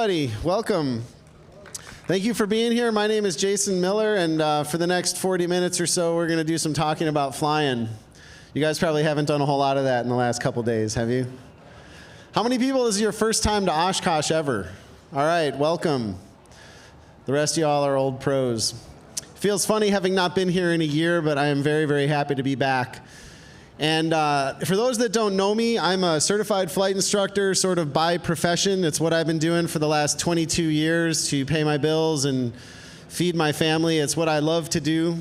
Everybody, welcome. Thank you for being here. My name is Jason Miller, and for the next 40 minutes or so, we're going to do some talking about flying. You guys probably haven't done a whole lot of that in the last couple days, have you? How many people is your first time to Oshkosh ever? All right, welcome. The rest of y'all are old pros. Feels funny having not been here in a year, but I am very, very happy to be back. And for those that don't know me, I'm a certified flight instructor, sort of by profession. It's what I've been doing for the last 22 years to pay my bills and feed my family. It's what I love to do.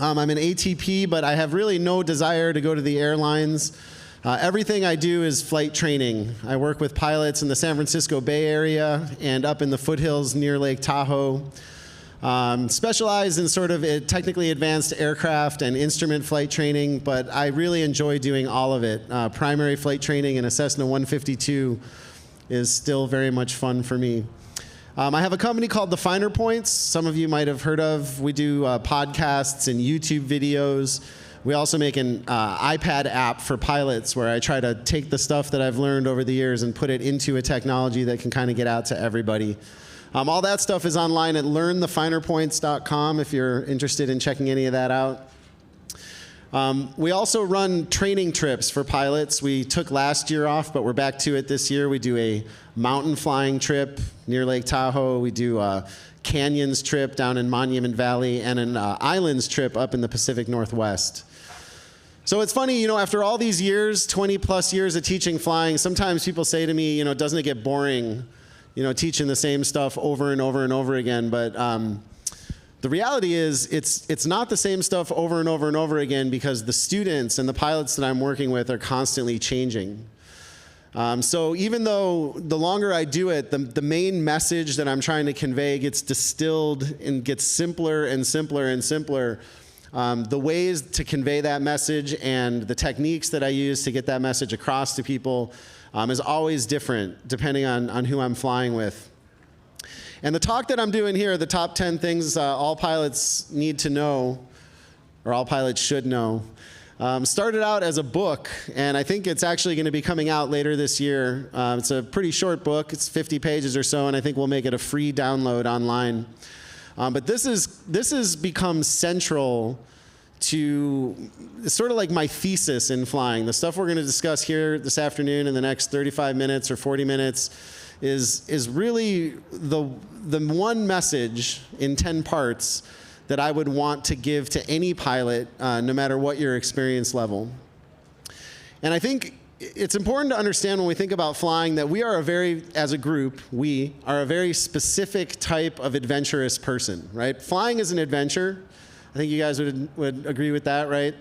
I'm an ATP, but I have really no desire to go to the airlines. Everything I do is flight training. I work with pilots in the San Francisco Bay Area and up in the foothills near Lake Tahoe. Specialized in sort of technically advanced aircraft and instrument flight training, but I really enjoy doing all of it. Primary flight training in a Cessna 152 is still very much fun for me. I have a company called Learnthefinerpoints. Some of you might have heard of. We do podcasts and YouTube videos. We also make an iPad app for pilots where I try to take the stuff that I've learned over the years and put it into a technology that can kind of get out to everybody. All that stuff is online at learnthefinerpoints.com if you're interested in checking any of that out. We also run training trips for pilots. We took last year off, but we're back to it this year. We do a mountain flying trip near Lake Tahoe. We do a canyons trip down in Monument Valley and an islands trip up in the Pacific Northwest. So it's funny, you know, after all these years, 20 plus years of teaching flying, sometimes people say to me, you know, doesn't it get boring? You know, teaching the same stuff over and over and over again. But the reality is it's not the same stuff over and over and over again because the students and the pilots that I'm working with are constantly changing. So even though the longer I do it, the main message that I'm trying to convey gets distilled and gets simpler and simpler and simpler, the ways to convey that message and the techniques that I use to get that message across to people is always different depending on who I'm flying with. And the talk that I'm doing here, the top 10 things all pilots need to know, or all pilots should know, started out as a book, and I think it's actually going to be coming out later this year. It's a pretty short book. It's 50 pages or so, and I think we'll make it a free download online. But this has become central to sort of like my thesis in flying. The stuff we're going to discuss here this afternoon in the next 35 minutes or 40 minutes is really the one message in 10 parts that I would want to give to any pilot, no matter what your experience level. And I think it's important to understand when we think about flying that we are as a group, we are a very specific type of adventurous person, right? Flying is an adventure. I think you guys would agree with that, right?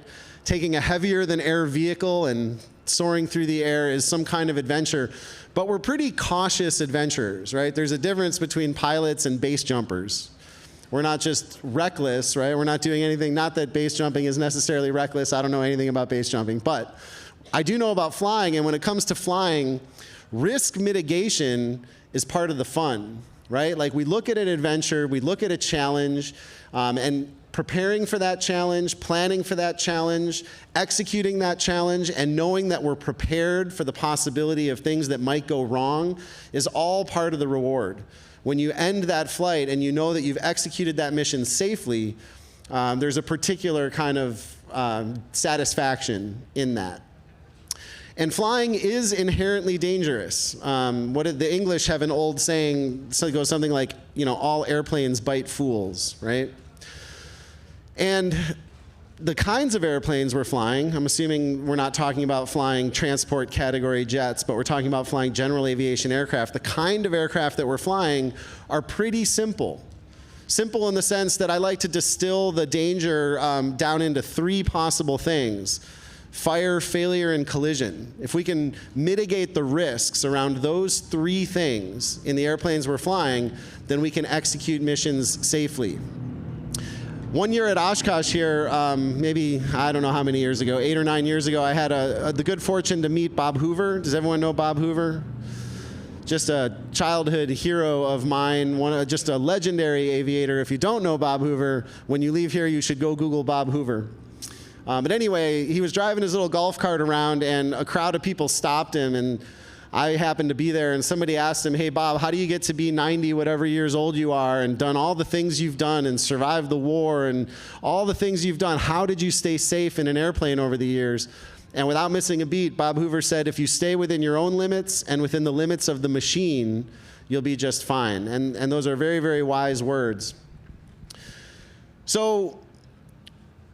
Taking a heavier than air vehicle and soaring through the air is some kind of adventure, but we're pretty cautious adventurers, right? There's a difference between pilots and base jumpers. We're not just reckless, right? We're not doing anything, not that base jumping is necessarily reckless. I don't know anything about base jumping, but I do know about flying, and when it comes to flying, risk mitigation is part of the fun, right? Like we look at an adventure, we look at a challenge, and preparing for that challenge, planning for that challenge, executing that challenge, and knowing that we're prepared for the possibility of things that might go wrong is all part of the reward. When you end that flight and you know that you've executed that mission safely, there's a particular kind of satisfaction in that. And flying is inherently dangerous. The English have an old saying, so it goes something like, you know, all airplanes bite fools, right? And the kinds of airplanes we're flying, I'm assuming we're not talking about flying transport category jets, but we're talking about flying general aviation aircraft. The kind of aircraft that we're flying are pretty simple. Simple in the sense that I like to distill the danger down into 3 possible things: fire, failure, and collision. If we can mitigate the risks around those 3 things in the airplanes we're flying, then we can execute missions safely. One year at Oshkosh here, maybe, I don't know how many years ago, 8 or 9 years ago, I had the good fortune to meet Bob Hoover. Does everyone know Bob Hoover? Just a childhood hero of mine, just a legendary aviator. If you don't know Bob Hoover, when you leave here, you should go Google Bob Hoover. But anyway, he was driving his little golf cart around, and a crowd of people stopped him, and I happened to be there, and somebody asked him, hey, Bob, how do you get to be 90, whatever years old you are, and done all the things you've done and survived the war and all the things you've done? How did you stay safe in an airplane over the years? And without missing a beat, Bob Hoover said, if you stay within your own limits and within the limits of the machine, you'll be just fine. And those are very, very wise words. So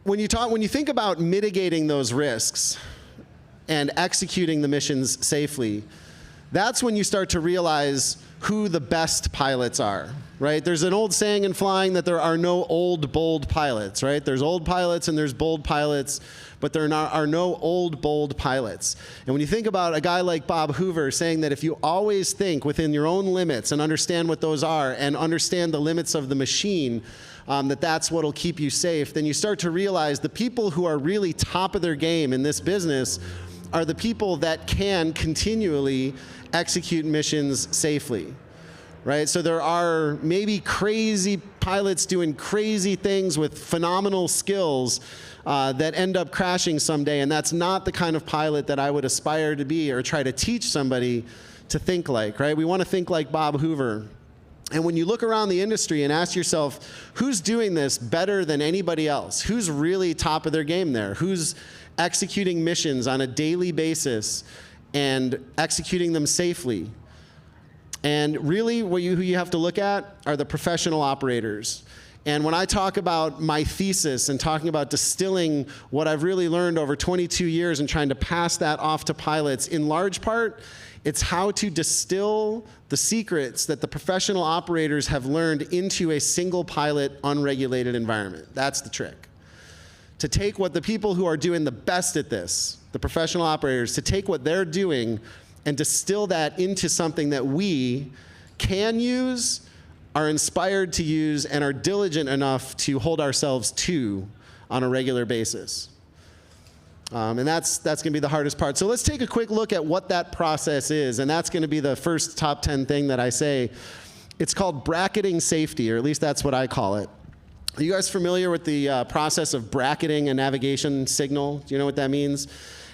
when you think about mitigating those risks and executing the missions safely, that's when you start to realize who the best pilots are, right? There's an old saying in flying that there are no old, bold pilots, right? There's old pilots and there's bold pilots, but there are no old, bold pilots. And when you think about a guy like Bob Hoover saying that if you always think within your own limits and understand what those are and understand the limits of the machine, that's what'll keep you safe, then you start to realize the people who are really top of their game in this business are the people that can continually execute missions safely, right? So there are maybe crazy pilots doing crazy things with phenomenal skills that end up crashing someday, and that's not the kind of pilot that I would aspire to be or try to teach somebody to think like, right? We want to think like Bob Hoover. And when you look around the industry and ask yourself, who's doing this better than anybody else? Who's really top of their game there? Who's executing missions on a daily basis and executing them safely? And really, who you have to look at are the professional operators. And when I talk about my thesis and talking about distilling what I've really learned over 22 years and trying to pass that off to pilots, in large part, it's how to distill the secrets that the professional operators have learned into a single pilot, unregulated environment. That's the trick. To take what the people who are doing the best at this, the professional operators, to take what they're doing and distill that into something that we can use, are inspired to use, and are diligent enough to hold ourselves to on a regular basis. And that's going to be the hardest part. So let's take a quick look at what that process is, and that's going to be the first top 10 thing that I say. It's called bracketing safety, or at least that's what I call it. Are you guys familiar with the process of bracketing a navigation signal? Do you know what that means?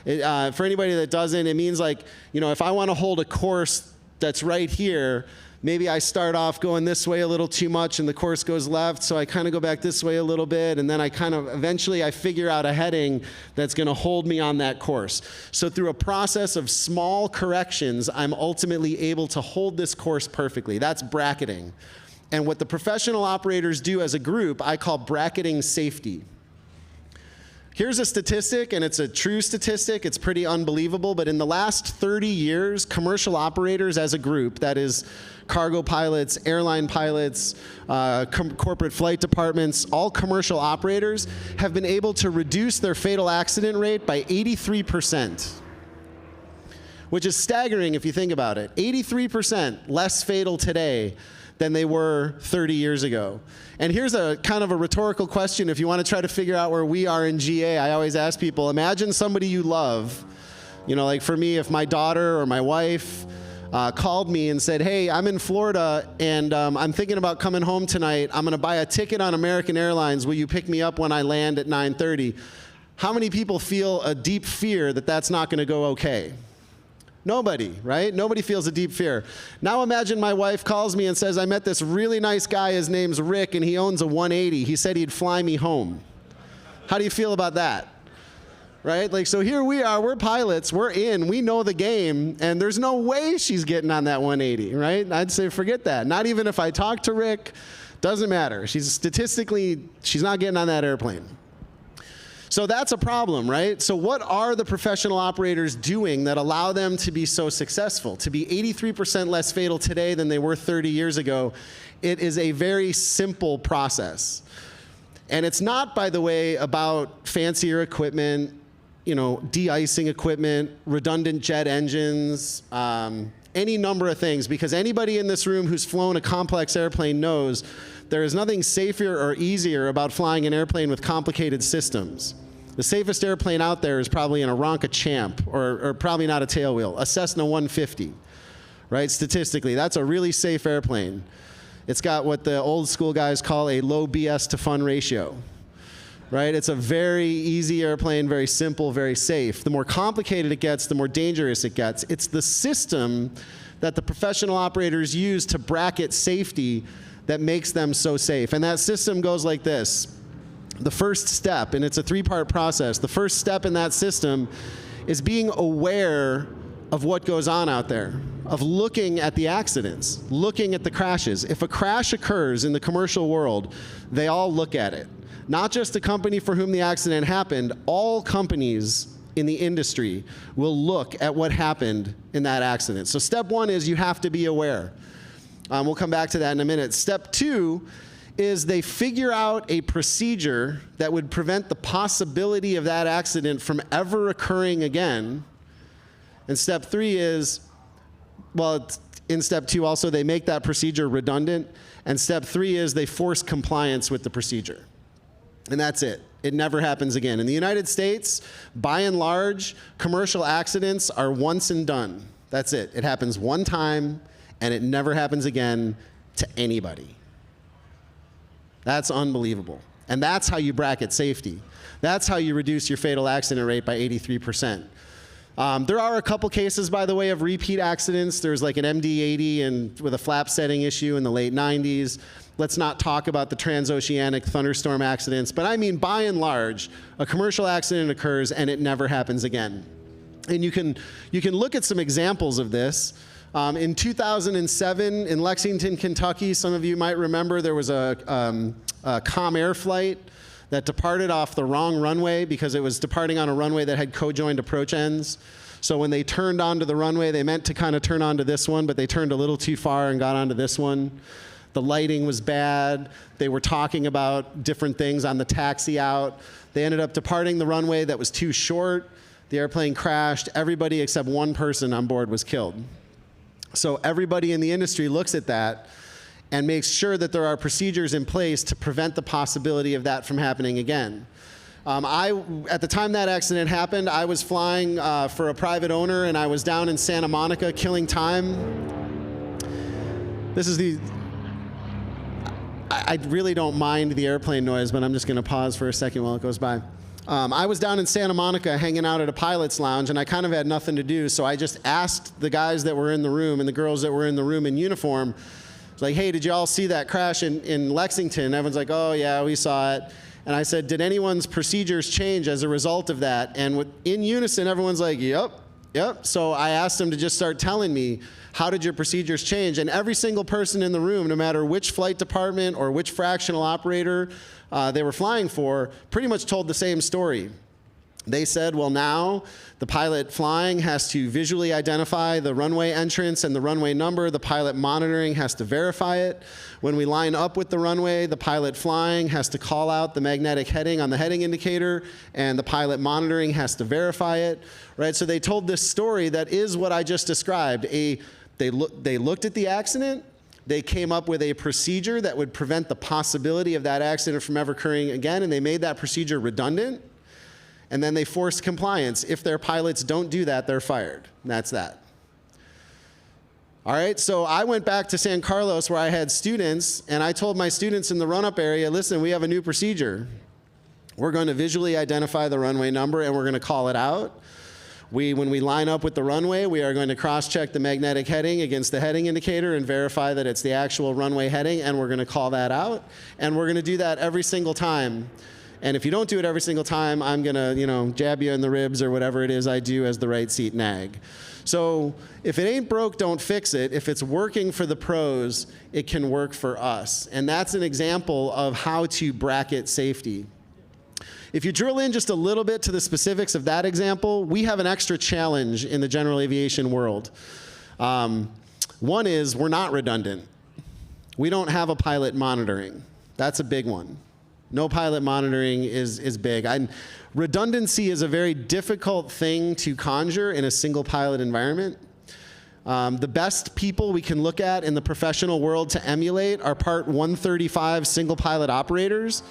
For anybody that doesn't, it means like, if I want to hold a course that's right here, maybe I start off going this way a little too much and the course goes left, so I kind of go back this way a little bit, and then eventually I figure out a heading that's going to hold me on that course. So through a process of small corrections, I'm ultimately able to hold this course perfectly. That's bracketing. And what the professional operators do as a group, I call bracketing safety. Here's a statistic, and it's a true statistic. It's pretty unbelievable, but in the last 30 years, commercial operators as a group, that is cargo pilots, airline pilots, corporate flight departments, all commercial operators have been able to reduce their fatal accident rate by 83%, which is staggering if you think about it. 83% less fatal today than they were 30 years ago. And here's a kind of a rhetorical question. If you want to try to figure out where we are in GA, I always ask people, imagine somebody you love. Like for me, if my daughter or my wife called me and said, hey, I'm in Florida and I'm thinking about coming home tonight. I'm going to buy a ticket on American Airlines. Will you pick me up when I land at 9:30? How many people feel a deep fear that that's not going to go okay? Nobody, right? Nobody feels a deep fear. Now imagine my wife calls me and says, I met this really nice guy, his name's Rick, and he owns a 180. He said he'd fly me home. How do you feel about that? Right? So here we are, we're pilots, we're in, we know the game, and there's no way she's getting on that 180, right? I'd say forget that. Not even if I talk to Rick, doesn't matter. She's not getting on that airplane. So that's a problem, right? So what are the professional operators doing that allow them to be so successful, to be 83% less fatal today than they were 30 years ago? It is a very simple process. And it's not, by the way, about fancier equipment, de-icing equipment, redundant jet engines, any number of things, because anybody in this room who's flown a complex airplane knows there is nothing safer or easier about flying an airplane with complicated systems. The safest airplane out there is probably an Aranca Champ, or probably not a tailwheel, a Cessna 150, right? Statistically, that's a really safe airplane. It's got what the old school guys call a low BS to fun ratio, right? It's a very easy airplane, very simple, very safe. The more complicated it gets, the more dangerous it gets. It's the system that the professional operators use to bracket safety that makes them so safe. And that system goes like this. The first step, and it's a three-part process, the first step in that system is being aware of what goes on out there, of looking at the accidents, looking at the crashes. If a crash occurs in the commercial world, they all look at it. Not just the company for whom the accident happened, all companies in the industry will look at what happened in that accident. So step one is you have to be aware. We'll come back to that in a minute. Step two is they figure out a procedure that would prevent the possibility of that accident from ever occurring again. And step three is, well, in step two also, they make that procedure redundant. And step three is they force compliance with the procedure. And that's it. It never happens again. In the United States, by and large, commercial accidents are once and done. That's it. It happens one time, and it never happens again to anybody. That's unbelievable. And that's how you bracket safety. That's how you reduce your fatal accident rate by 83%. There are a couple cases, by the way, of repeat accidents. There's like an MD-80 and with a flap setting issue in the late 90s. Let's not talk about the transoceanic thunderstorm accidents. But I mean, by and large, a commercial accident occurs and it never happens again. And you can look at some examples of this. In 2007 in Lexington, Kentucky, some of you might remember there was a Comair flight that departed off the wrong runway because it was departing on a runway that had co-joined approach ends. So when they turned onto the runway, they meant to kind of turn onto this one, but they turned a little too far and got onto this one. The lighting was bad. They were talking about different things on the taxi out. They ended up departing the runway that was too short. The airplane crashed. Everybody except one person on board was killed. So everybody in the industry looks at that and makes sure that there are procedures in place to prevent the possibility of that from happening again. At the time that accident happened, I was flying for a private owner, and I was down in Santa Monica killing time. This is the... I really don't mind the airplane noise, but I'm just going to pause for a second while it goes by. I was down in Santa Monica hanging out at a pilot's lounge, and I kind of had nothing to do, so I just asked the guys that were in the room and the girls that were in the room in uniform, like, hey, did you all see that crash in Lexington? And everyone's like, oh, yeah, we saw it. And I said, did anyone's procedures change as a result of that? And in unison, everyone's like, yep. So I asked them to just start telling me, how did your procedures change? And every single person in the room, no matter which flight department or which fractional operator they were flying for, pretty much told the same story. They said, well, now the pilot flying has to visually identify the runway entrance and the runway number. The pilot monitoring has to verify it. When we line up with the runway, the pilot flying has to call out the magnetic heading on the heading indicator, and the pilot monitoring has to verify it. Right? So they told this story that is what I just described. They looked at the accident. They came up with a procedure that would prevent the possibility of that accident from ever occurring again, and they made that procedure redundant. And then they forced compliance. If their pilots don't do that, they're fired. And that's that. All right, so I went back to San Carlos where I had students, and I told my students in the run-up area, listen, we have a new procedure. We're going to visually identify the runway number, and we're going to call it out. When we line up with the runway, we are going to cross-check the magnetic heading against the heading indicator and verify that it's the actual runway heading, and we're going to call that out. And we're going to do that every single time. And if you don't do it every single time, I'm going to, jab you in the ribs or whatever it is I do as the right seat nag. So if it ain't broke, don't fix it. If it's working for the pros, it can work for us. And that's an example of how to bracket safety. If you drill in just a little bit to the specifics of that example, we have an extra challenge in the general aviation world. One is we're not redundant. We don't have a pilot monitoring. That's a big one. No pilot monitoring is big. Redundancy is a very difficult thing to conjure in a single pilot environment. The best people we can look at in the professional world to emulate are Part 135 single pilot operators.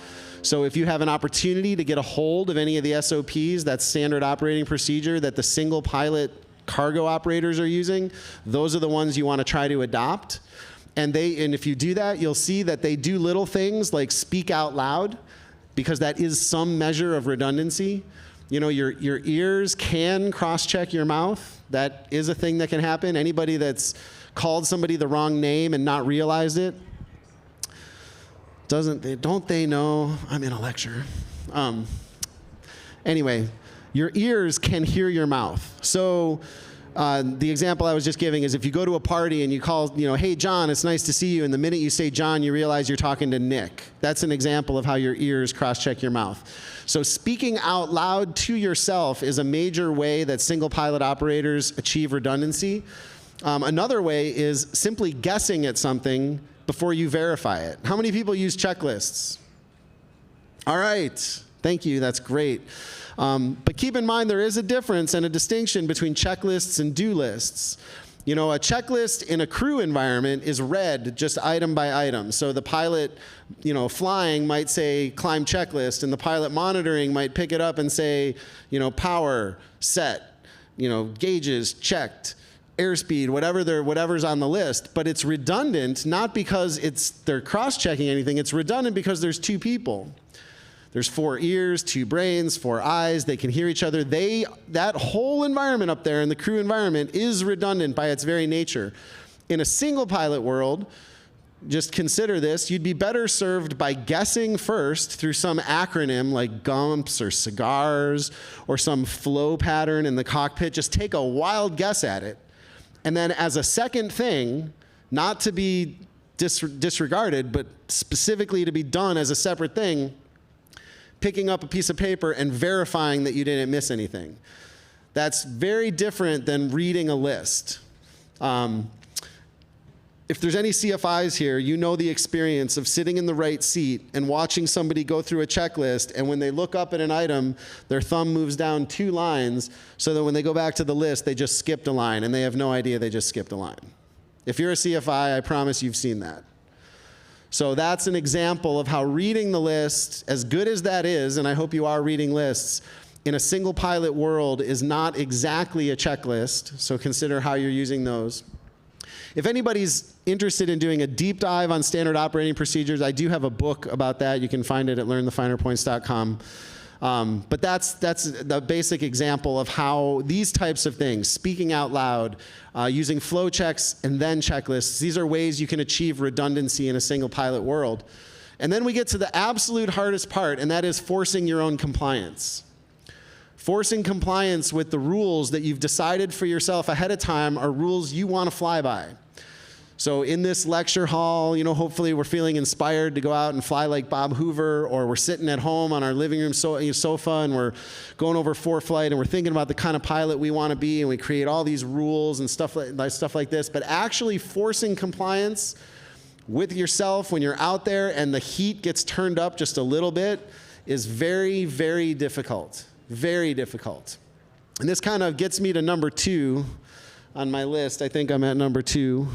So if you have an opportunity to get a hold of any of the SOPs, that's standard operating procedure that the single pilot cargo operators are using, those are the ones you want to try to adopt. And if you do that, you'll see that they do little things like speak out loud. because that is some measure of redundancy. You know, your ears can cross-check your mouth. That is a thing that can happen. Anybody that's called somebody the wrong name and not realized it, don't they know? I'm in a lecture. Anyway, your ears can hear your mouth. So the example I was just giving is if you go to a party and you call, hey, John, it's nice to see you. And the minute you say John, you realize you're talking to Nick. That's an example of how your ears cross-check your mouth. So speaking out loud to yourself is a major way that single pilot operators achieve redundancy. Another way is simply guessing at something before you verify it. How many people use checklists? All right. Thank you. That's great. But keep in mind there is a difference and a distinction between checklists and do lists. A checklist in a crew environment is read just item by item. So the pilot, flying might say climb checklist, and the pilot monitoring might pick it up and say, power, set, gauges, checked, airspeed, whatever's on the list. But it's redundant, not because they're cross-checking anything. It's redundant because there's two people. There's 4 ears, 2 brains, 4 eyes. They can hear each other. That whole environment up there in the crew environment is redundant by its very nature. In a single pilot world, just consider this, you'd be better served by guessing first through some acronym like GUMPS or CIGARS or some flow pattern in the cockpit. Just take a wild guess at it. And then as a second thing, not to be disregarded, but specifically to be done as a separate thing, picking up a piece of paper and verifying that you didn't miss anything. That's very different than reading a list. If there's any CFIs here, you know the experience of sitting in the right seat and watching somebody go through a checklist, and when they look up at an item, their thumb moves down 2 lines so that when they go back to the list, they just skipped a line, and they have no idea they just skipped a line. If you're a CFI, I promise you've seen that. So that's an example of how reading the list, as good as that is, and I hope you are reading lists, in a single pilot world is not exactly a checklist, so consider how you're using those. If anybody's interested in doing a deep dive on standard operating procedures, I do have a book about that. You can find it at learnthefinerpoints.com. But that's the basic example of how these types of things, speaking out loud, using flow checks and then checklists, these are ways you can achieve redundancy in a single pilot world. And then we get to the absolute hardest part, and that is forcing your own compliance. Forcing compliance with the rules that you've decided for yourself ahead of time are rules you want to fly by. So in this lecture hall, hopefully we're feeling inspired to go out and fly like Bob Hoover, or we're sitting at home on our living room sofa and we're going over ForeFlight and we're thinking about the kind of pilot we want to be, and we create all these rules and stuff like this. But actually forcing compliance with yourself when you're out there and the heat gets turned up just a little bit is very, very difficult. Very difficult. And this kind of gets me to number 2 on my list. I think I'm at number 2.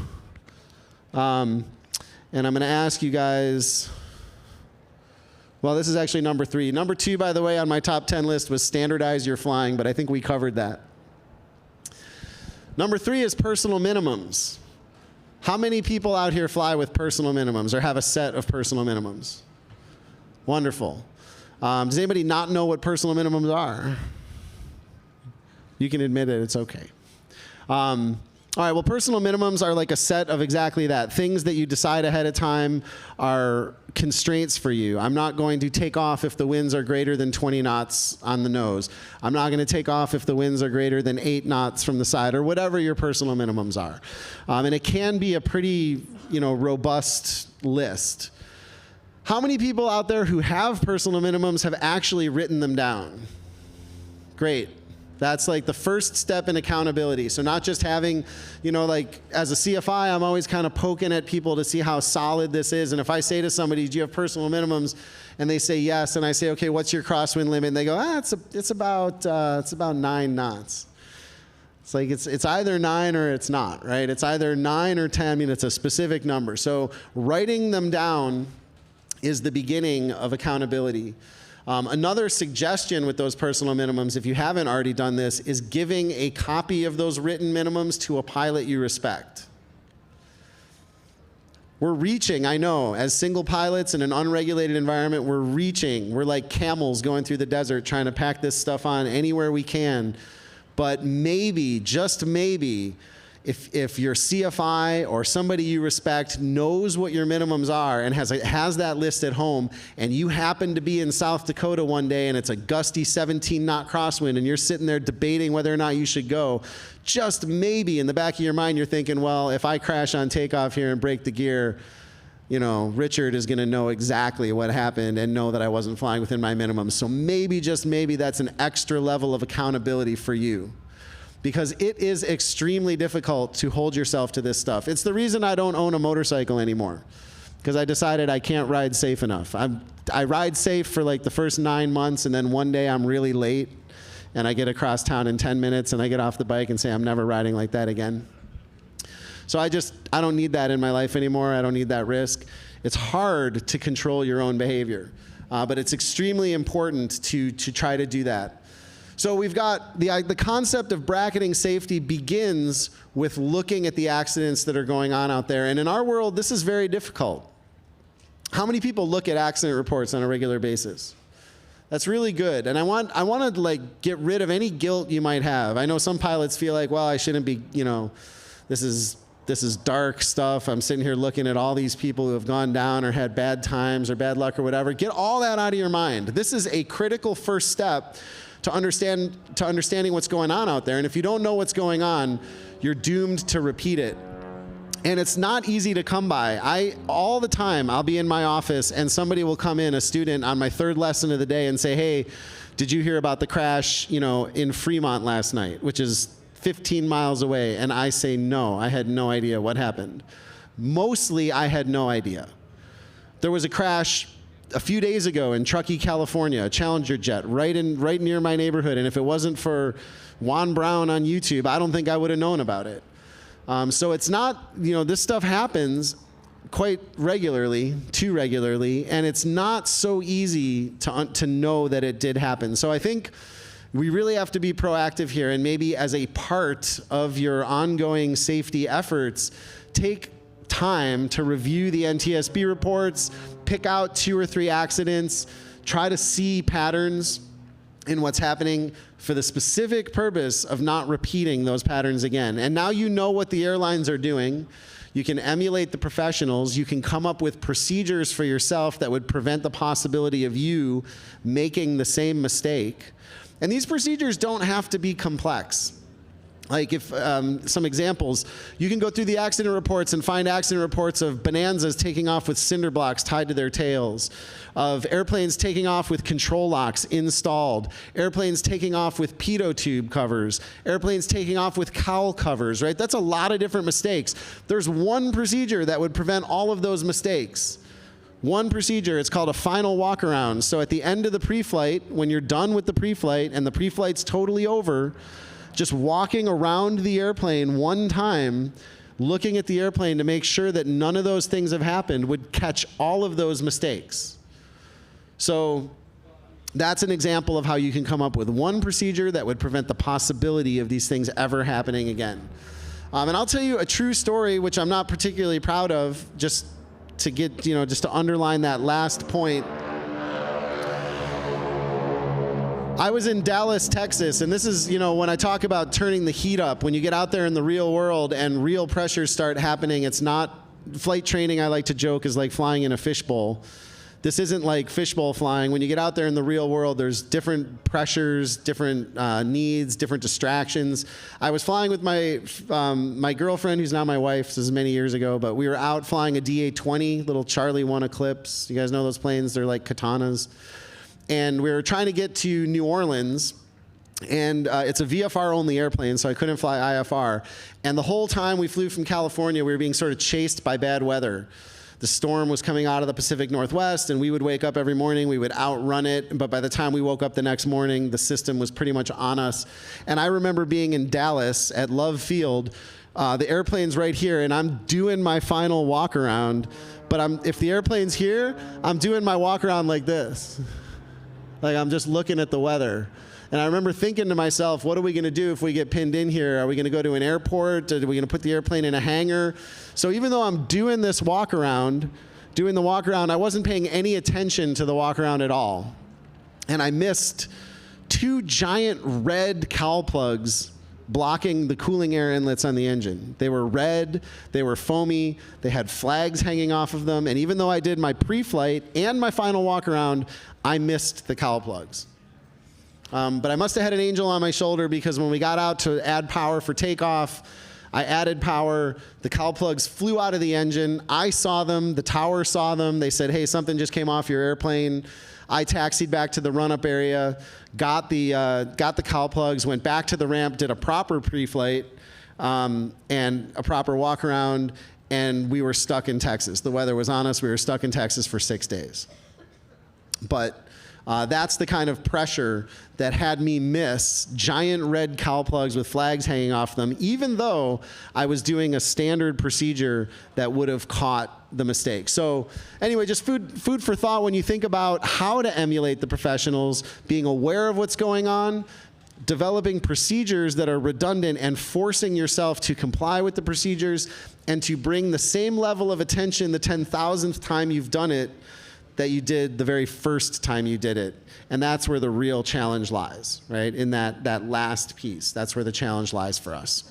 And I'm going to ask you guys, well, this is actually number 3. Number 2, by the way, on my top 10 list was standardize your flying, but I think we covered that. Number 3 is personal minimums. How many people out here fly with personal minimums or have a set of personal minimums? Wonderful. Does anybody not know what personal minimums are? You can admit it, it's okay. All right, well, personal minimums are like a set of exactly that. Things that you decide ahead of time are constraints for you. I'm not going to take off if the winds are greater than 20 knots on the nose. I'm not going to take off if the winds are greater than 8 knots from the side, or whatever your personal minimums are. And it can be a pretty, robust list. How many people out there who have personal minimums have actually written them down? Great. That's like the first step in accountability. So not just having, as a CFI, I'm always kind of poking at people to see how solid this is. And if I say to somebody, do you have personal minimums? And they say yes. And I say, okay, what's your crosswind limit? And they go, it's about 9 knots. It's like it's either 9 or it's not, right? It's either 9 or 10. I mean, it's a specific number. So writing them down is the beginning of accountability. Another suggestion with those personal minimums, if you haven't already done this, is giving a copy of those written minimums to a pilot you respect. We're reaching, I know, as single pilots in an unregulated environment, we're reaching. We're like camels going through the desert trying to pack this stuff on anywhere we can. But maybe, just maybe, if your CFI or somebody you respect knows what your minimums are and has that list at home, and you happen to be in South Dakota one day and it's a gusty 17-knot crosswind and you're sitting there debating whether or not you should go, just maybe in the back of your mind you're thinking, well, if I crash on takeoff here and break the gear, you know, Richard is going to know exactly what happened and know that I wasn't flying within my minimum. So maybe, just maybe, that's an extra level of accountability for you. Because it is extremely difficult to hold yourself to this stuff. It's the reason I don't own a motorcycle anymore, because I decided I can't ride safe enough. I ride safe for like the first 9 months, and then one day I'm really late, and I get across town in 10 minutes, and I get off the bike and say, I'm never riding like that again. So I don't need that in my life anymore. I don't need that risk. It's hard to control your own behavior, but it's extremely important to try to do that. So we've got the concept of bracketing safety begins with looking at the accidents that are going on out there. And in our world, this is very difficult. How many people look at accident reports on a regular basis? That's really good. And I want to like get rid of any guilt you might have. I know some pilots feel like, well, I shouldn't be, you know, this is dark stuff. I'm sitting here looking at all these people who have gone down or had bad times or bad luck or whatever. Get all that out of your mind. This is a critical first step to understanding what's going on out there. And if you don't know what's going on, you're doomed to repeat it. And it's not easy to come by. All the time, I'll be in my office and somebody will come in, a student, on my third lesson of the day and say, hey, did you hear about the crash, you know, in Fremont last night, which is 15 miles away? And I say, no, I had no idea what happened. Mostly, I had no idea. There was a crash a few days ago in Truckee, California, a Challenger jet right near my neighborhood. And if it wasn't for Juan Brown on YouTube, I don't think I would have known about it. So it's not, you know, this stuff happens quite regularly, too regularly, and it's not so easy to know that it did happen. So I think we really have to be proactive here, and maybe as a part of your ongoing safety efforts, take time to review the NTSB reports, pick out 2 or 3 accidents, try to see patterns in what's happening for the specific purpose of not repeating those patterns again. And now you know what the airlines are doing. You can emulate the professionals. You can come up with procedures for yourself that would prevent the possibility of you making the same mistake. And these procedures don't have to be complex. Like if some examples, you can go through the accident reports and find accident reports of Bonanzas taking off with cinder blocks tied to their tails, of airplanes taking off with control locks installed, airplanes taking off with pitot tube covers, airplanes taking off with cowl covers, right? That's a lot of different mistakes. There's one procedure that would prevent all of those mistakes. One procedure, it's called a final walk around. So at the end of the pre-flight, when you're done with the pre-flight and the pre-flight's totally over, just walking around the airplane one time, looking at the airplane to make sure that none of those things have happened would catch all of those mistakes. So that's an example of how you can come up with one procedure that would prevent the possibility of these things ever happening again. And I'll tell you a true story, which I'm not particularly proud of, just to get, you know, just to underline that last point. I was in Dallas, Texas, and this is, you know, when I talk about turning the heat up, when you get out there in the real world and real pressures start happening, it's not flight training. I like to joke is like flying in a fishbowl. This isn't like fishbowl flying. When you get out there in the real world, there's different pressures, different needs, different distractions. I was flying with my girlfriend, who's now my wife. This is many years ago, but we were out flying a DA-20, little Charlie 1 Eclipse. You guys know those planes? They're like katanas. And we were trying to get to New Orleans, and it's a VFR-only airplane, so I couldn't fly IFR. And the whole time we flew from California, we were being sort of chased by bad weather. The storm was coming out of the Pacific Northwest, and we would wake up every morning, we would outrun it, but by the time we woke up the next morning, the system was pretty much on us. And I remember being in Dallas at Love Field, the airplane's right here, and I'm doing my final walk around, but if the airplane's here, I'm doing my walk around like this. Like I'm just looking at the weather. And I remember thinking to myself, what are we going to do if we get pinned in here? Are we going to go to an airport? Are we going to put the airplane in a hangar? So even though I'm doing this walk around, I wasn't paying any attention to the walk around at all. And I missed 2 giant red cowl plugs blocking the cooling air inlets on the engine. They were red, they were foamy, they had flags hanging off of them, and even though I did my pre-flight and my final walk around, I missed the cowl plugs. But I must have had an angel on my shoulder, because when we got out to add power for takeoff, I added power, the cowl plugs flew out of the engine, I saw them, the tower saw them, they said, hey, something just came off your airplane. I taxied back to the run-up area, got the cowl plugs, went back to the ramp, did a proper pre-flight and a proper walk-around, and we were stuck in Texas. The weather was on us. We were stuck in Texas for 6 days. But that's the kind of pressure that had me miss giant red cowl plugs with flags hanging off them, even though I was doing a standard procedure that would have caught the mistake. So anyway, just food for thought when you think about how to emulate the professionals, being aware of what's going on, developing procedures that are redundant and forcing yourself to comply with the procedures and to bring the same level of attention the 10,000th time you've done it that you did the very first time you did it. And that's where the real challenge lies, right? In that last piece. That's where the challenge lies for us.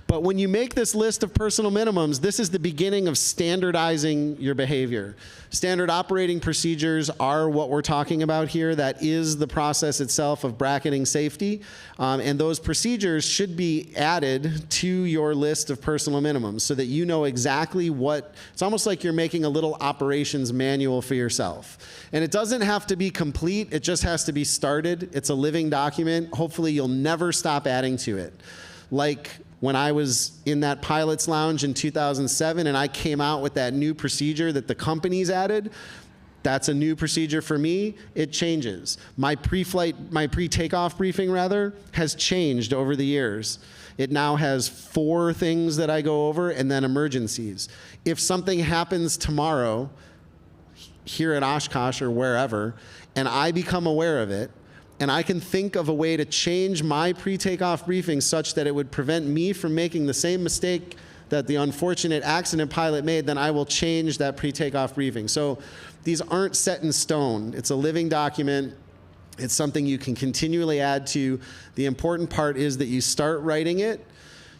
But when you make this list of personal minimums, this is the beginning of standardizing your behavior. Standard operating procedures are what we're talking about here. That is the process itself of bracketing safety. And those procedures should be added to your list of personal minimums so that you know exactly what, it's almost like you're making a little operations manual for yourself. And it doesn't have to be complete, it just has to be started. It's a living document. Hopefully you'll never stop adding to it. Like when I was in that pilot's lounge in 2007 and I came out with that new procedure that the companies added, that's a new procedure for me. It changes. My pre-takeoff briefing rather, has changed over the years. It now has 4 things that I go over and then emergencies. If something happens tomorrow here at Oshkosh or wherever, and I become aware of it, and I can think of a way to change my pre-takeoff briefing such that it would prevent me from making the same mistake that the unfortunate accident pilot made, then I will change that pre-takeoff briefing. So these aren't set in stone. It's a living document. It's something you can continually add to. The important part is that you start writing it,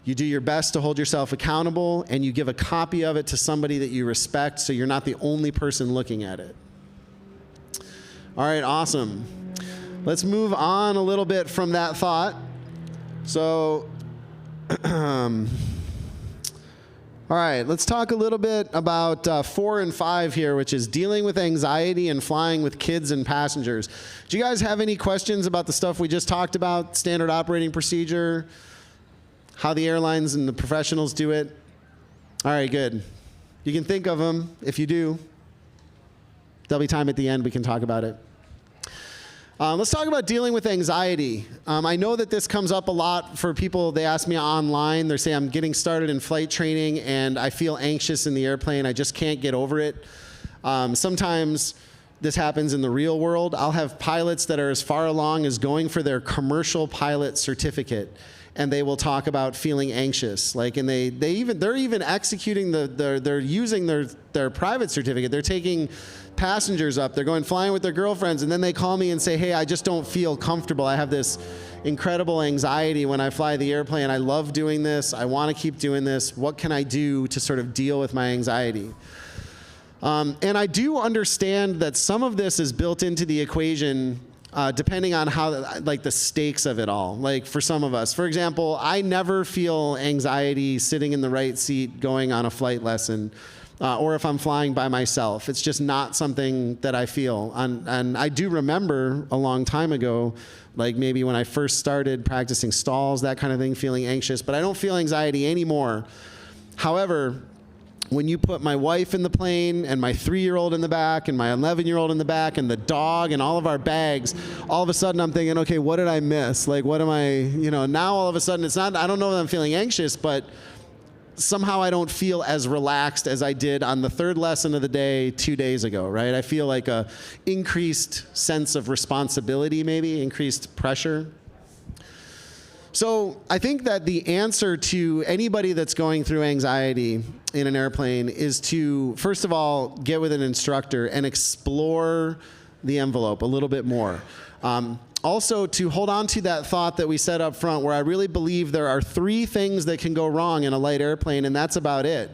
you do your best to hold yourself accountable, and you give a copy of it to somebody that you respect so you're not the only person looking at it. All right, awesome. Let's move on a little bit from that thought. So, all right, let's talk a little bit about 4 and 5 here, which is dealing with anxiety and flying with kids and passengers. Do you guys have any questions about the stuff we just talked about, standard operating procedure, how the airlines and the professionals do it? All right, good. You can think of them. If you do, there'll be time at the end we can talk about it. Let's talk about dealing with anxiety. I know that this comes up a lot for people. They ask me online. They say, I'm getting started in flight training and I feel anxious in the airplane. I just can't get over it. Sometimes this happens in the real world. I'll have pilots that are as far along as going for their commercial pilot certificate, and they will talk about feeling anxious. Like, and they're even executing they're using their private certificate. They're taking passengers up, they're going flying with their girlfriends, and then they call me and say, hey, I just don't feel comfortable. I have this incredible anxiety when I fly the airplane. I love doing this. I want to keep doing this. What can I do to sort of deal with my anxiety? And I do understand that some of this is built into the equation depending on how, like, the stakes of it all. Like for some of us, for example, I never feel anxiety sitting in the right seat going on a flight lesson. Or if I'm flying by myself. It's just not something that I feel. And I do remember a long time ago, like maybe when I first started practicing stalls, that kind of thing, feeling anxious, but I don't feel anxiety anymore. However, when you put my wife in the plane and my 3-year-old in the back and my 11-year-old in the back and the dog and all of our bags, all of a sudden I'm thinking, okay, what did I miss? Like, what am I, now all of a sudden it's not, I don't know that I'm feeling anxious, but somehow I don't feel as relaxed as I did on the third lesson of the day 2 days ago, right? I feel like a increased sense of responsibility, maybe increased pressure. So I think that the answer to anybody that's going through anxiety in an airplane is to, first of all, get with an instructor and explore the envelope a little bit more. Also, to hold on to that thought that we said up front, where I really believe there are 3 things that can go wrong in a light airplane, and that's about it.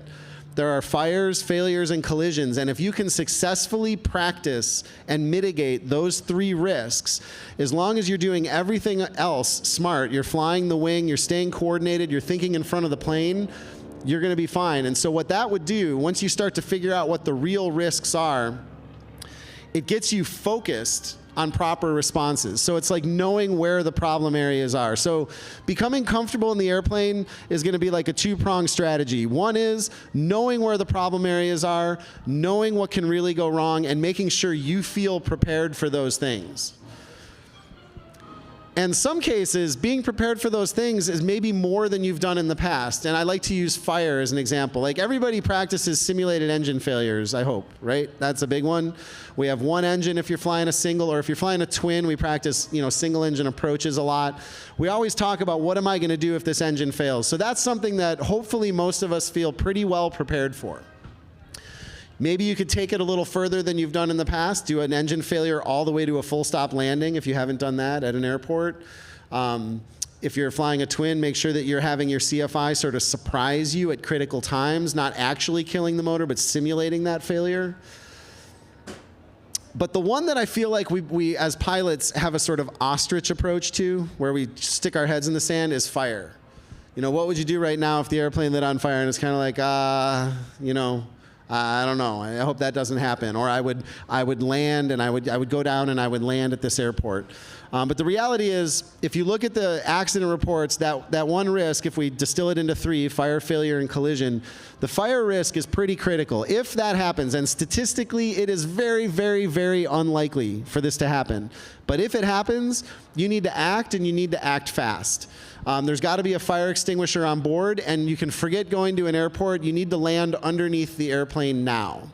There are fires, failures, and collisions, and if you can successfully practice and mitigate those 3 risks, as long as you're doing everything else smart, you're flying the wing, you're staying coordinated, you're thinking in front of the plane, you're going to be fine. And so what that would do, once you start to figure out what the real risks are, it gets you focused on proper responses. So it's like knowing where the problem areas are. So becoming comfortable in the airplane is going to be like a 2-pronged strategy. One is knowing where the problem areas are, knowing what can really go wrong, and making sure you feel prepared for those things. And some cases, being prepared for those things is maybe more than you've done in the past. And I like to use fire as an example. Like, everybody practices simulated engine failures, I hope, right? That's a big one. We have one engine if you're flying a single, or if you're flying a twin, we practice, single engine approaches a lot. We always talk about, what am I going to do if this engine fails? So that's something that hopefully most of us feel pretty well prepared for. Maybe you could take it a little further than you've done in the past, do an engine failure all the way to a full stop landing if you haven't done that at an airport. If you're flying a twin, make sure that you're having your CFI sort of surprise you at critical times, not actually killing the motor, but simulating that failure. But the one that I feel like we as pilots have a sort of ostrich approach to, where we stick our heads in the sand, is fire. What would you do right now if the airplane lit on fire? And it's kind of like, I don't know. I hope that doesn't happen. Or I would land, and I would go down and I would land at this airport. But the reality is, if you look at the accident reports, that one risk, if we distill it into 3, fire, failure, and collision, the fire risk is pretty critical. If that happens, and statistically it is very, very, very unlikely for this to happen, but if it happens, you need to act, and you need to act fast. There's got to be a fire extinguisher on board, and you can forget going to an airport. You need to land underneath the airplane now.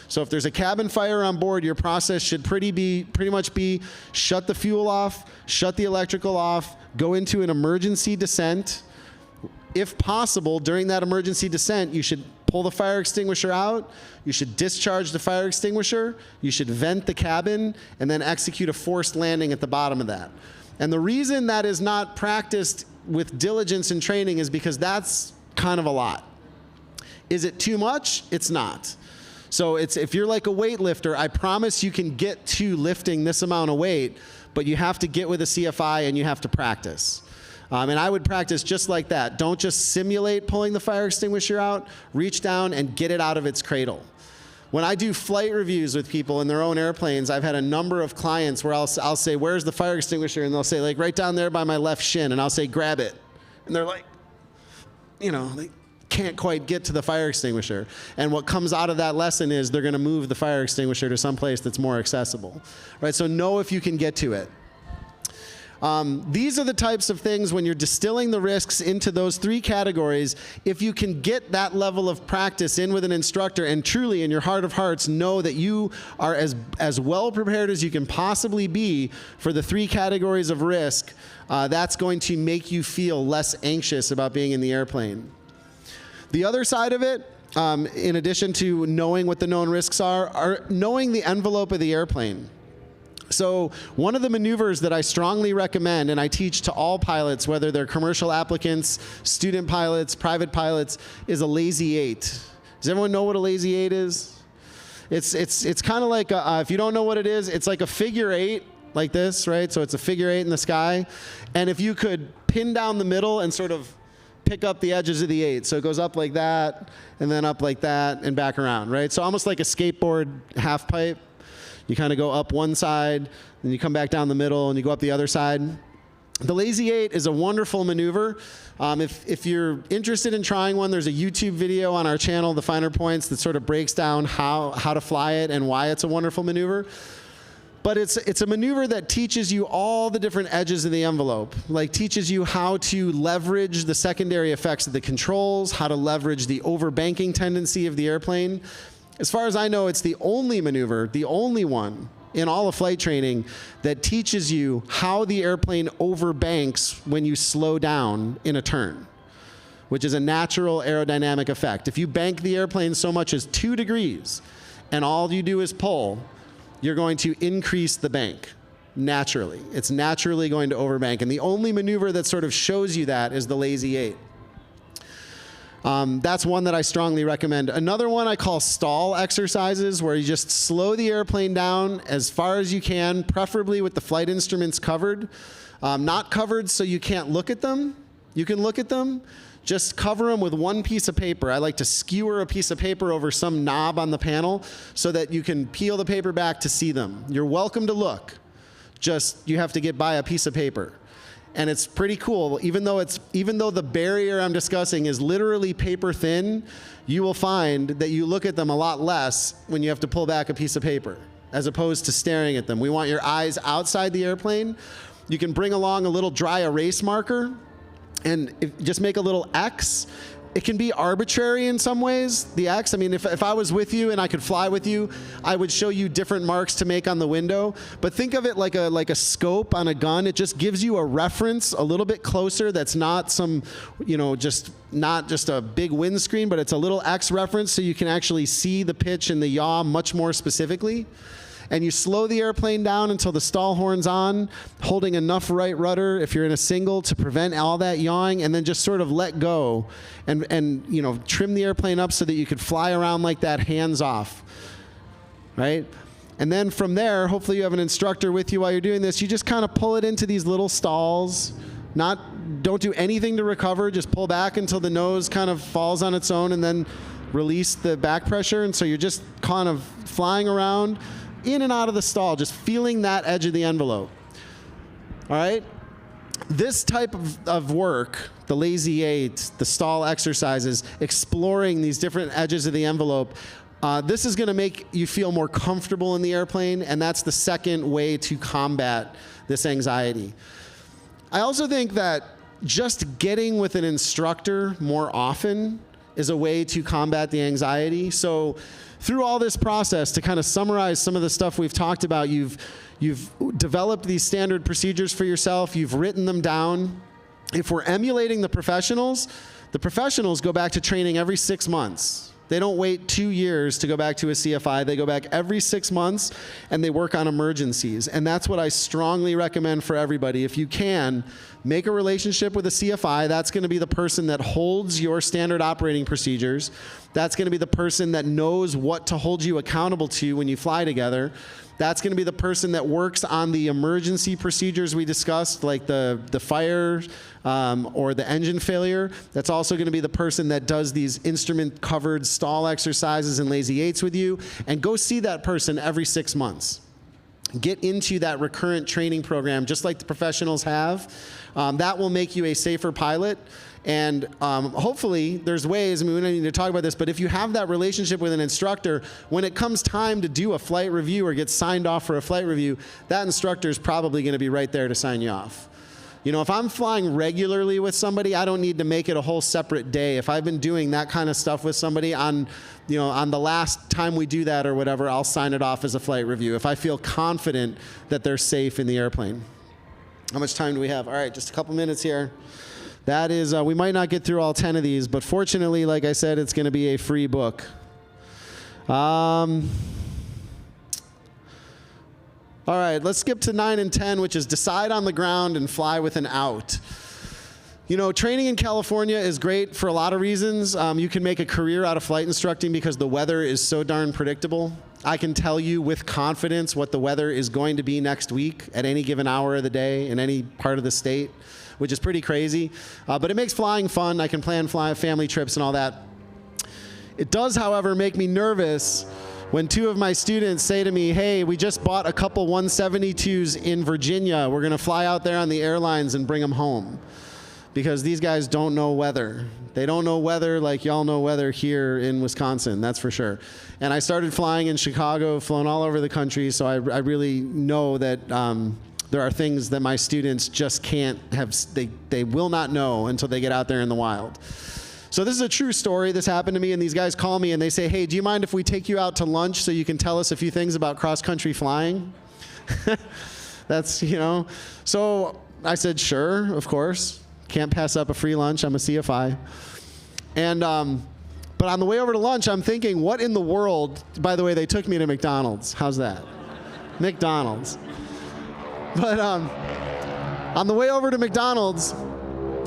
So if there's a cabin fire on board, your process should pretty much be shut the fuel off, shut the electrical off, go into an emergency descent. If possible, during that emergency descent, you should pull the fire extinguisher out, you should discharge the fire extinguisher, you should vent the cabin, and then execute a forced landing at the bottom of that. And the reason that is not practiced with diligence and training is because that's kind of a lot. Is it too much? It's not. So if you're like a weightlifter, I promise you can get to lifting this amount of weight, but you have to get with a CFI and you have to practice. And I would practice just like that. Don't just simulate pulling the fire extinguisher out. Reach down and get it out of its cradle. When I do flight reviews with people in their own airplanes, I've had a number of clients where I'll say, where's the fire extinguisher? And they'll say, like, right down there by my left shin. And I'll say, grab it. And they're like, they can't quite get to the fire extinguisher. And what comes out of that lesson is they're going to move the fire extinguisher to some place that's more accessible. Right? So know if you can get to it. These are the types of things, when you're distilling the risks into those 3 categories, if you can get that level of practice in with an instructor and truly in your heart of hearts know that you are as well prepared as you can possibly be for the 3 categories of risk, that's going to make you feel less anxious about being in the airplane. The other side of it, in addition to knowing what the known risks are knowing the envelope of the airplane. So one of the maneuvers that I strongly recommend, and I teach to all pilots, whether they're commercial applicants, student pilots, private pilots, is a lazy 8. Does everyone know what a lazy 8 is? It's kind of like, if you don't know what it is, it's like a figure 8, like this, right? So it's a figure 8 in the sky. And if you could pin down the middle and sort of pick up the edges of the 8. So it goes up like that, and then up like that, and back around, right? So almost like a skateboard half pipe. You kind of go up one side, then you come back down the middle, and you go up the other side. The lazy 8 is a wonderful maneuver. If you're interested in trying one, there's a YouTube video on our channel, The Finer Points, that sort of breaks down how to fly it and why it's a wonderful maneuver. But it's a maneuver that teaches you all the different edges of the envelope, like teaches you how to leverage the secondary effects of the controls, how to leverage the overbanking tendency of the airplane. As far as I know, it's the only maneuver, the only one in all of flight training that teaches you how the airplane overbanks when you slow down in a turn, which is a natural aerodynamic effect. If you bank the airplane so much as 2 degrees and all you do is pull, you're going to increase the bank naturally. It's naturally going to overbank. And the only maneuver that sort of shows you that is the lazy 8. That's one that I strongly recommend. Another one I call stall exercises, where you just slow the airplane down as far as you can, preferably with the flight instruments covered. Not covered so you can't look at them. You can look at them. Just cover them with one piece of paper. I like to skewer a piece of paper over some knob on the panel so that you can peel the paper back to see them. You're welcome to look. Just you have to get by a piece of paper. And it's pretty cool. Even though the barrier I'm discussing is literally paper thin, you will find that you look at them a lot less when you have to pull back a piece of paper, as opposed to staring at them. We want your eyes outside the airplane. You can bring along a little dry erase marker and just make a little X. It can be arbitrary in some ways, the X. I mean, if I was with you and I could fly with you, I would show you different marks to make on the window. But think of it like a scope on a gun. It just gives you a reference a little bit closer that's not some, not just a big windscreen, but it's a little X reference so you can actually see the pitch and the yaw much more specifically. And you slow the airplane down until the stall horn's on, holding enough right rudder if you're in a single to prevent all that yawing, and then just sort of let go and trim the airplane up so that you could fly around like that, hands off, right? And then from there, hopefully you have an instructor with you while you're doing this. You just kind of pull it into these little stalls. Don't do anything to recover. Just pull back until the nose kind of falls on its own and then release the back pressure. And so you're just kind of flying around in and out of the stall, just feeling that edge of the envelope. All right? This type of work, the lazy 8, the stall exercises, exploring these different edges of the envelope, this is going to make you feel more comfortable in the airplane, and that's the second way to combat this anxiety. I also think that just getting with an instructor more often is a way to combat the anxiety. So through all this process, to kind of summarize some of the stuff we've talked about, you've developed these standard procedures for yourself, you've written them down. If we're emulating the professionals go back to training every 6 months. They don't wait 2 years to go back to a CFI. They go back every 6 months and they work on emergencies. And that's what I strongly recommend for everybody. If you can, make a relationship with a CFI. That's going to be the person that holds your standard operating procedures. That's going to be the person that knows what to hold you accountable to when you fly together. That's going to be the person that works on the emergency procedures we discussed, like the fire or the engine failure. That's also going to be the person that does these instrument-covered stall exercises and lazy 8s with you. And go see that person every 6 months. Get into that recurrent training program, just like the professionals have. That will make you a safer pilot. And hopefully, there's ways, I mean, we don't need to talk about this, but if you have that relationship with an instructor, when it comes time to do a flight review or get signed off for a flight review, that instructor is probably going to be right there to sign you off. You know, if I'm flying regularly with somebody, I don't need to make it a whole separate day. If I've been doing that kind of stuff with somebody on the last time we do that or whatever, I'll sign it off as a flight review if I feel confident that they're safe in the airplane. How much time do we have? All right, just a couple minutes here. That is, we might not get through all 10 of these, but fortunately, like I said, it's going to be a free book. All right, let's skip to 9 and 10, which is decide on the ground and fly with an out. You know, training in California is great for a lot of reasons. You can make a career out of flight instructing because the weather is so darn predictable. I can tell you with confidence what the weather is going to be next week at any given hour of the day in any part of the state, which is pretty crazy. But it makes flying fun. I can plan family trips and all that. It does, however, make me nervous when 2 of my students say to me, hey, we just bought a couple 172s in Virginia. We're going to fly out there on the airlines and bring them home. because these guys don't know weather. They don't know weather like y'all know weather here in Wisconsin, that's for sure. And I started flying in Chicago, flown all over the country, so I really know that there are things that my students just can't have, they will not know until they get out there in the wild. So this is a true story. This happened to me, and these guys call me and they say, hey, do you mind if we take you out to lunch so you can tell us a few things about cross-country flying? That's, you know. So I said, sure, of course. Can't pass up a free lunch. I'm a CFI. And, but on the way over to lunch, I'm thinking, what in the world? By the way, they took me to McDonald's. How's that? McDonald's. But on the way over to McDonald's,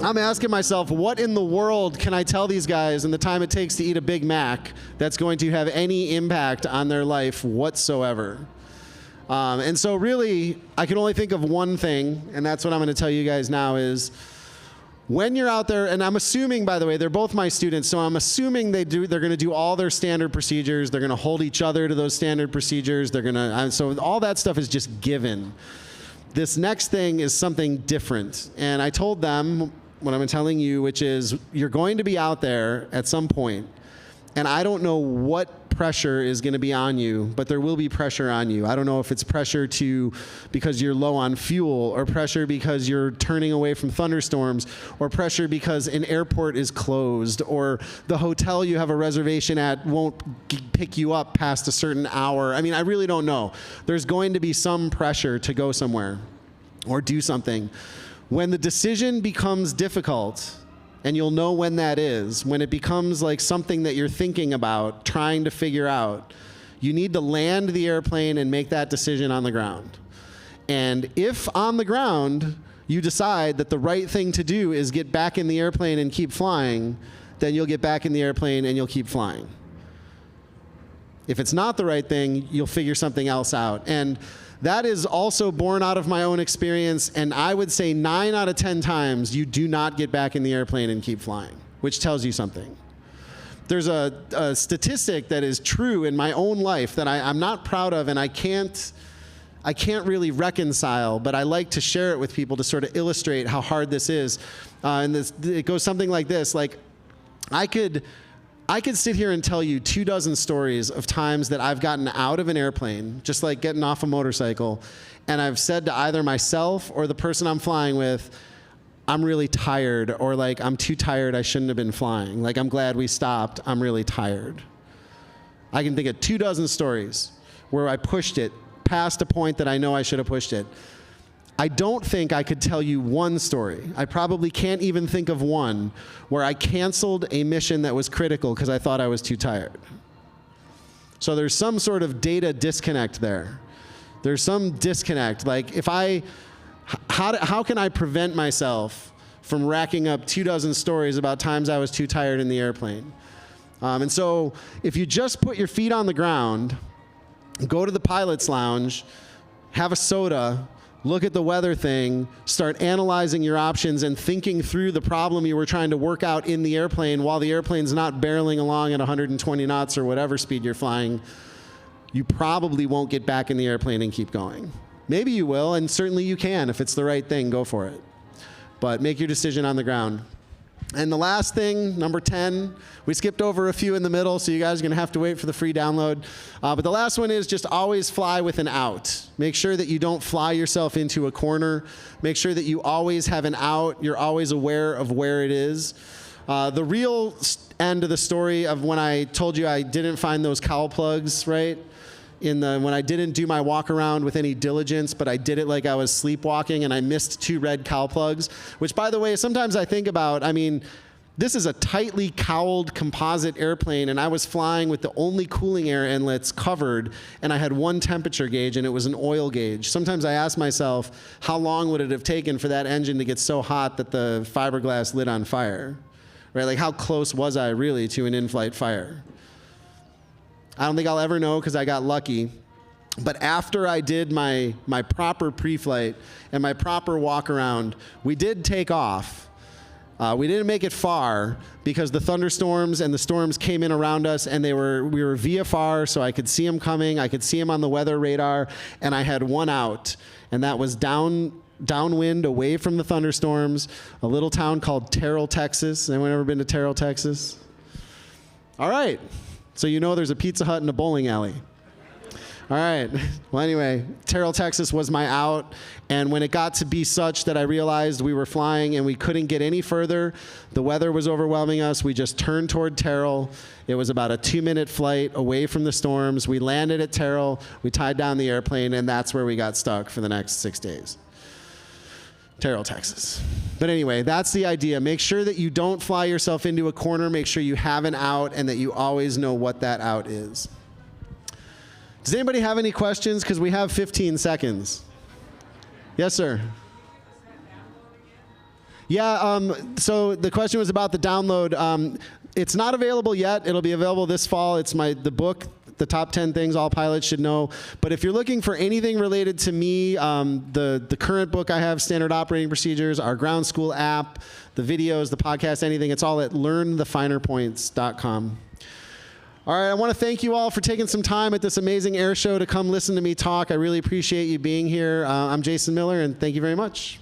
I'm asking myself, what in the world can I tell these guys in the time it takes to eat a Big Mac that's going to have any impact on their life whatsoever? And so really, I can only think of one thing, and that's what I'm going to tell you guys now is, when you're out there, and I'm assuming, by the way, they're both my students, so I'm assuming they're going to do all their standard procedures. They're going to hold each other to those standard procedures. They're going to, so all that stuff is just given. This next thing is something different. And I told them what I'm telling you, which is you're going to be out there at some point, and I don't know what pressure is going to be on you, but there will be pressure on you. I don't know if it's pressure because you're low on fuel, or pressure because you're turning away from thunderstorms, or pressure because an airport is closed, or the hotel you have a reservation at won't pick you up past a certain hour. I mean, I really don't know. There's going to be some pressure to go somewhere or do something. When the decision becomes difficult, and you'll know when that is, when it becomes like something that you're thinking about, trying to figure out, you need to land the airplane and make that decision on the ground. And if on the ground you decide that the right thing to do is get back in the airplane and keep flying, then you'll get back in the airplane and you'll keep flying. If it's not the right thing, you'll figure something else out. And that is also born out of my own experience, and I would say 9 out of 10 times you do not get back in the airplane and keep flying, which tells you something. There's a statistic that is true in my own life that I'm not proud of, and I can't really reconcile, but I like to share it with people to sort of illustrate how hard this is. And it goes something like this: like, I could sit here and tell you 24 stories of times that I've gotten out of an airplane, just like getting off a motorcycle, and I've said to either myself or the person I'm flying with, I'm really tired, or like, I'm too tired, I shouldn't have been flying. Like, I'm glad we stopped, I'm really tired. I can think of 24 stories where I pushed it past a point that I know I should have pushed it. I don't think I could tell you one story. I probably can't even think of one where I canceled a mission that was critical because I thought I was too tired. So there's some sort of data disconnect there. There's some disconnect. Like, how can I prevent myself from racking up 24 stories about times I was too tired in the airplane? And so if you just put your feet on the ground, go to the pilot's lounge, have a soda, look at the weather thing, start analyzing your options and thinking through the problem you were trying to work out in the airplane while the airplane's not barreling along at 120 knots or whatever speed you're flying, you probably won't get back in the airplane and keep going. Maybe you will, and certainly you can. If it's the right thing, go for it. But make your decision on the ground. And the last thing, number 10, we skipped over a few in the middle, so you guys are going to have to wait for the free download. But the last one is just always fly with an out. Make sure that you don't fly yourself into a corner. Make sure that you always have an out. You're always aware of where it is. The real end of the story of when I told you I didn't find those cowl plugs, right? When I didn't do my walk around with any diligence, but I did it like I was sleepwalking, and I missed 2 red cowl plugs, which, by the way, sometimes I think about, I mean, this is a tightly cowled composite airplane, and I was flying with the only cooling air inlets covered, and I had 1 temperature gauge, and it was an oil gauge. Sometimes I ask myself, how long would it have taken for that engine to get so hot that the fiberglass lit on fire? Right? Like, how close was I really to an in-flight fire? I don't think I'll ever know because I got lucky. But after I did my proper pre-flight and my proper walk around, we did take off. We didn't make it far because the thunderstorms and the storms came in around us, and we were VFR, so I could see them coming. I could see them on the weather radar, and I had one out, and that was down downwind away from the thunderstorms, a little town called Terrell, Texas. Anyone ever been to Terrell, Texas? All right. So you know there's a Pizza Hut and a bowling alley. All right. Well, anyway, Terrell, Texas was my out. And when it got to be such that I realized we were flying and we couldn't get any further, the weather was overwhelming us, we just turned toward Terrell. It was about a 2-minute flight away from the storms. We landed at Terrell, we tied down the airplane, and that's where we got stuck for the next 6 days. Terrell, Texas. But anyway, that's the idea. Make sure that you don't fly yourself into a corner. Make sure you have an out and that you always know what that out is. Does anybody have any questions? Because we have 15 seconds. Yes, sir. Yeah, so the question was about the download. It's not available yet. It'll be available this fall. It's the book, The Top 10 Things All Pilots Should Know. But if you're looking for anything related to me, the current book I have, Standard Operating Procedures, our ground school app, the videos, the podcast, anything, it's all at learnthefinerpoints.com. All right, I want to thank you all for taking some time at this amazing air show to come listen to me talk. I really appreciate you being here. I'm Jason Miller, and thank you very much.